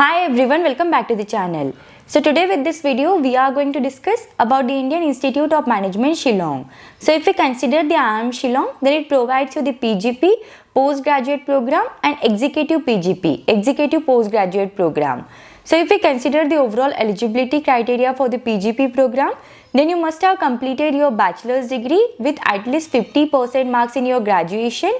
Hi everyone, welcome back to the channel. So today with this video we are going to discuss about the Indian Institute of Management Shillong. So if we consider the IIM Shillong, then it provides you the PGP postgraduate program and executive PGP executive postgraduate program. So if we consider the overall eligibility criteria for the PGP program, then you must have completed your bachelor's degree with at least 50% marks in your graduation,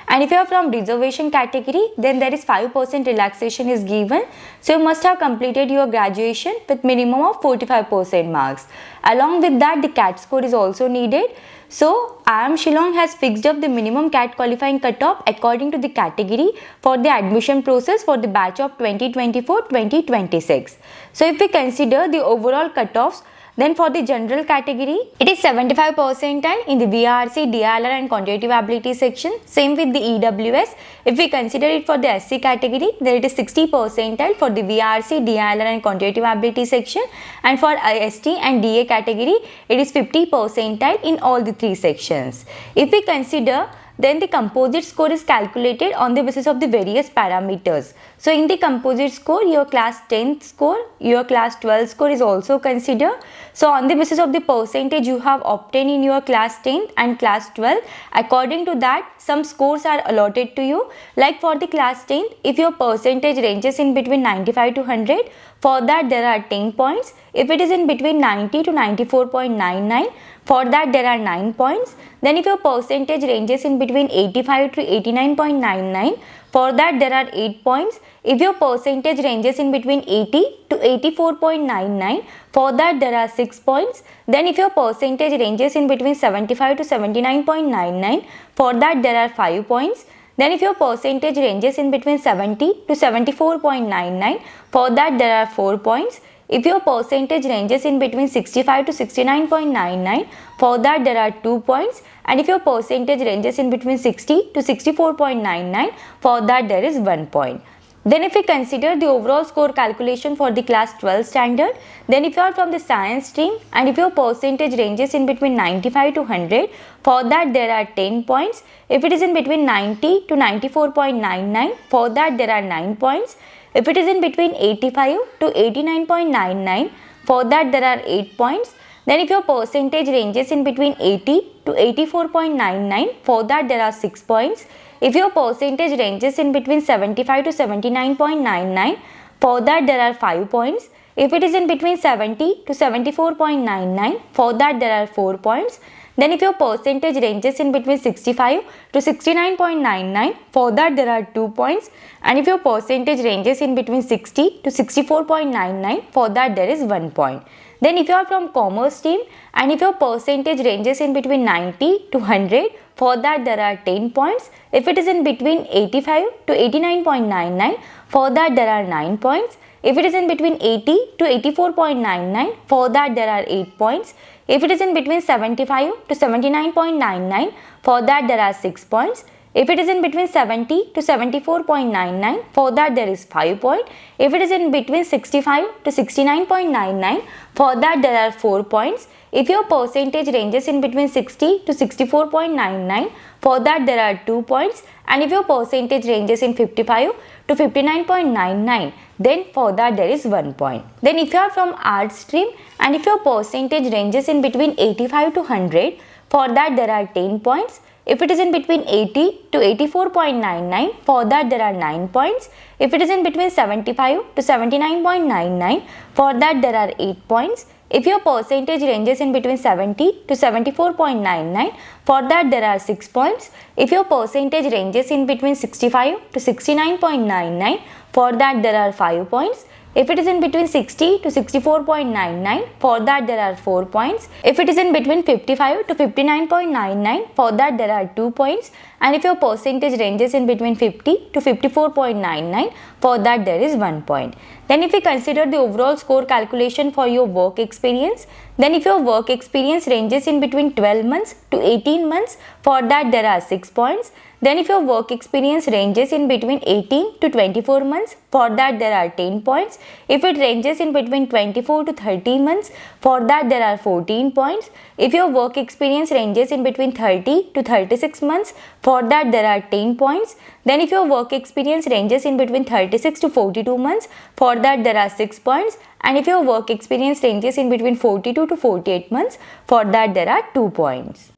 and if you are from reservation category, then there is 5% relaxation is given. So you must have completed your graduation with minimum of 45% marks. Along with that, the CAT score is also needed. So IIM Shillong has fixed up the minimum CAT qualifying cutoff according to the category for the admission process for the batch of 2024-2026. So if we consider the overall cutoffs, then for the general category, it is 75 percentile in the VRC, DILR and quantitative ability section. Same with the EWS. If we consider it for the SC category, then it is 60 percentile for the VRC, DILR and quantitative ability section. And for ST and DA category, it is 50 percentile in all the three sections. If we consider, then the composite score is calculated on the basis of the various parameters. So in the composite score, your class 10th score, your class 12 score is also considered. So on the basis of the percentage you have obtained in your class 10th and class 12, according to that some scores are allotted to you. Like for the class 10th, if your percentage ranges in between 95 to 100, for that there are 10 points. If it is in between 90 to 94.99, for that there are 9 points. Then if your percentage ranges in between 85 to 89.99, for that there are 8 points. If your percentage ranges in between 80 to 84.99, for that there are 6 points. Then if your percentage ranges in between 75 to 79.99, for that there are 5 points. Then if your percentage ranges in between 70 to 74.99, for that there are 4 points. If your percentage ranges in between 65 to 69.99, for that there are 2 points. And if your percentage ranges in between 60 to 64.99, for that there is 1 point. Then if we consider the overall score calculation for the class 12 standard, then if you are from the science stream and if your percentage ranges in between 95 to 100, for that there are 10 points. If it is in between 90 to 94.99, for that there are 9 points. If it is in between 85 to 89.99, for that there are 8 points. Then if your percentage ranges in between 80 to 84.99, for that there are 6 points. If your percentage ranges in between 75 to 79.99, for that there are 5 points. If it is in between 70 to 74.99, for that there are 4 points. Then if your percentage ranges in between 65 to 69.99, for that there are 2 points. And if your percentage ranges in between 60 to 64.99, for that there is 1 point. Then if you are from commerce stream and if your percentage ranges in between 90 to 100, for that there are 10 points. If it is in between 85 to 89.99, for that there are 9 points. If it is in between 80 to 84.99, for that there are 8 points. If it is in between 75 to 79.99, for that there are 6 points. If it is in between 70 to 74.99, for that there is 5 points. If it is in between 65 to 69.99, for that there are 4 points. If your percentage ranges in between 60 to 64.99, for that there are 2 points. And if your percentage ranges in 55 to 59.99, then for that there is 1 point. Then if you are from arts stream and if your percentage ranges in between 85 to 100, for that there are 10 points. If it is in between 80 to 84.99, for that there are 9 points. If it is in between 75 to 79.99, for that there are 8 points. If your percentage ranges in between 70 to 74.99, for that there are 6 points. If your percentage ranges in between 65 to 69.99, for that there are 5 points. If it is in between 60 to 64.99, for that there are 4 points. If it is in between 55 to 59.99, for that there are 2 points. And if your percentage ranges in between 50 to 54.99, for that there is 1 point. Then if we consider the overall score calculation for your work experience, then if your work experience ranges in between 12 months to 18 months, for that there are 6 points. Then if your work experience ranges in between 18 to 24 months, for that there are 10 points. If it ranges in between 24 to 30 months, for that there are 14 points. If your work experience ranges in between 30 to 36 months, for that there are 10 points. Then if your work experience ranges in between 36 to 42 months, for that there are 6 points, and if your work experience ranges in between 42 to 48 months, for that there are 2 points.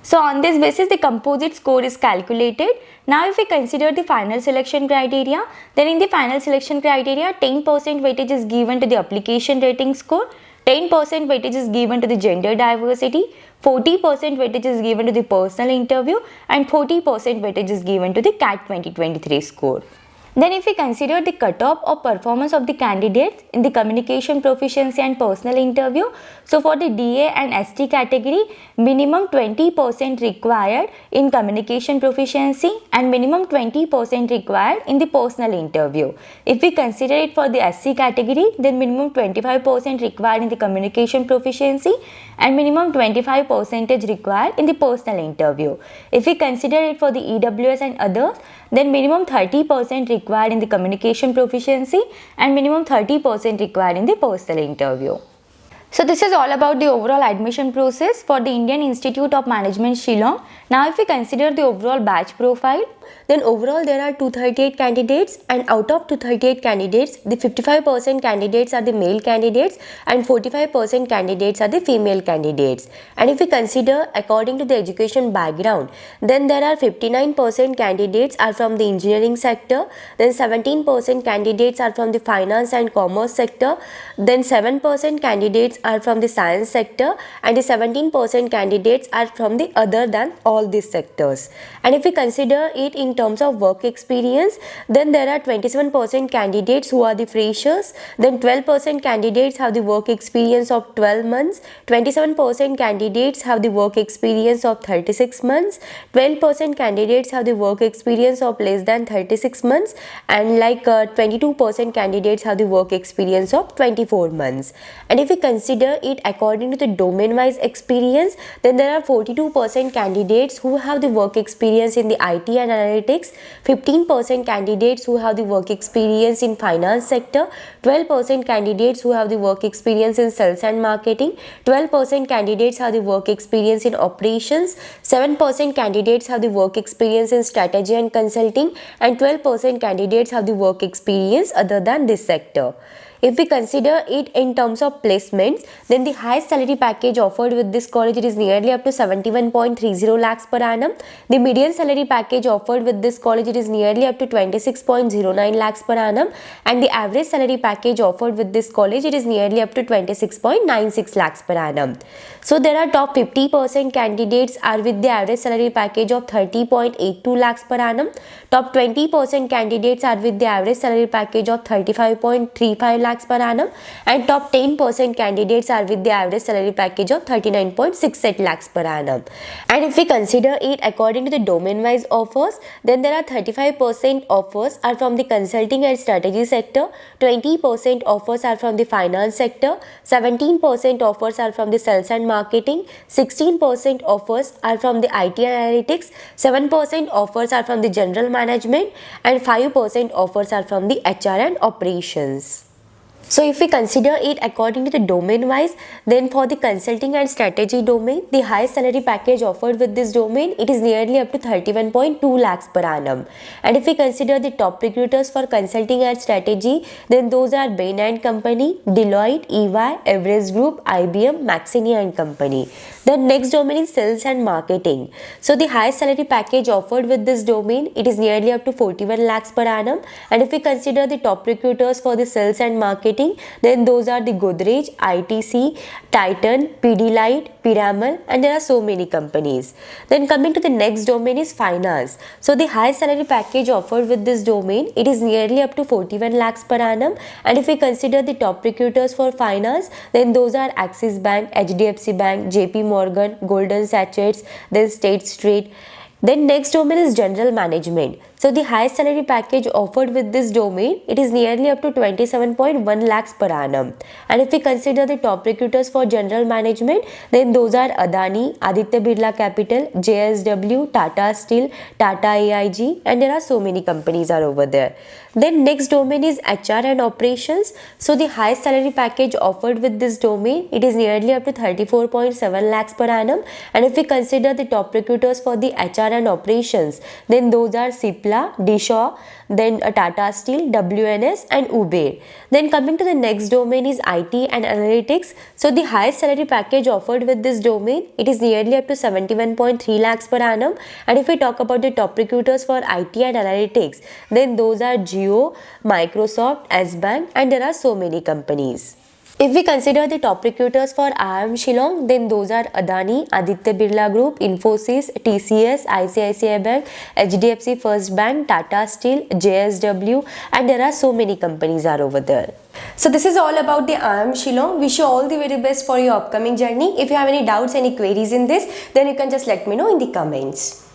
So on this basis, the composite score is calculated. Now if we consider the final selection criteria, then in the final selection criteria, 10% weightage is given to the application rating score, 10% weightage is given to the gender diversity, 40% weightage is given to the personal interview, and 40% weightage is given to the CAT 2023 score. Then if we consider the cutoff or performance of the candidates in the communication proficiency and personal interview, so for the DA and ST category, minimum 20% required in communication proficiency and minimum 20% required in the personal interview. If we consider it for the SC category, then minimum 25% required in the communication proficiency and minimum 25% required in the personal interview. If we consider it for the EWS and others, then minimum 30% required in the communication proficiency and minimum 30% required in the personal interview. So this is all about the overall admission process for the Indian Institute of Management Shillong. Now if we consider the overall batch profile, then overall there are 238 candidates, and out of 238 candidates, the 55% candidates are the male candidates and 45% candidates are the female candidates. And if we consider according to the education background, then there are 59% candidates are from the engineering sector, then 17% candidates are from the finance and commerce sector, then 7% candidates are from the science sector, and the 17% candidates are from the other than all these sectors. And if we consider it in terms of work experience, then there are 27% candidates who are the freshers, then 12% candidates have the work experience of 12 months, 27% candidates have the work experience of 36 months, 12% candidates have the work experience of less than 36 months, and 22% candidates have the work experience of 24 months. And if we consider it according to the domain wise experience, then there are 42% candidates who have the work experience in the IT and analytics, 15% candidates who have the work experience in finance sector, 12% candidates who have the work experience in sales and marketing, 12% candidates have the work experience in operations, 7% candidates have the work experience in strategy and consulting, and 12% candidates have the work experience other than this sector. If we consider it in terms of placements, then the highest salary package offered with this college, it is nearly up to 71.30 lakhs per annum. The median salary package offered with this college, it is nearly up to 26.09 lakhs per annum, and the average salary package offered with this college, it is nearly up to 26.96 lakhs per annum. So there are top 50% candidates are with the average salary package of 30.82 lakhs per annum. Top 20% candidates are with the average salary package of 35.35 lakhs per annum, and top 10% candidates are with the average salary package of 39.68 lakhs per annum. And if we consider it according to the domain wise offers, then there are 35% offers are from the consulting and strategy sector, 20% offers are from the finance sector, 17% offers are from the sales and marketing, 16% offers are from the IT analytics, 7% offers are from the general management, and 5% offers are from the HR and operations. So if we consider it according to the domain wise, then for the consulting and strategy domain, the highest salary package offered with this domain, it is nearly up to 31.2 lakhs per annum. And if we consider the top recruiters for consulting and strategy, then those are Bain & Company, Deloitte, EY, Everest Group, IBM, Maxini & Company. The next domain is sales and marketing. So the highest salary package offered with this domain, it is nearly up to 41 lakhs per annum. And if we consider the top recruiters for the sales and marketing, then those are the Godrej, ITC, Titan, Pidilite, Piramal, and there are so many companies. Then coming to the next domain is finance. So the highest salary package offered with this domain, it is nearly up to 41 lakhs per annum. And if we consider the top recruiters for finance, then those are Axis Bank, HDFC Bank, JP Morgan, Golden Sachets, then State Street. Then next domain is general management. So the highest salary package offered with this domain, it is nearly up to 27.1 lakhs per annum. And if we consider the top recruiters for general management, then those are Adani, Aditya Birla Capital, JSW, Tata Steel, Tata AIG, and there are so many companies are over there. Then next domain is HR and operations. So the highest salary package offered with this domain, it is nearly up to 34.7 lakhs per annum. And if we consider the top recruiters for the HR and operations, then those are Cipla, Cipla, D-Shaw, then Tata Steel, WNS and Uber. Then coming to the next domain is IT and analytics. So the highest salary package offered with this domain, it is nearly up to 71.3 lakhs per annum. And if we talk about the top recruiters for IT and analytics, then those are Jio, Microsoft, S-Bank, and there are so many companies. If we consider the top recruiters for IIM Shillong, then those are Adani, Aditya Birla Group, Infosys, TCS, ICICI Bank, HDFC First Bank, Tata Steel, JSW, and there are so many companies are over there. So this is all about the IIM Shillong. Wish you all the very best for your upcoming journey. If you have any doubts, any queries in this, then you can just let me know in the comments.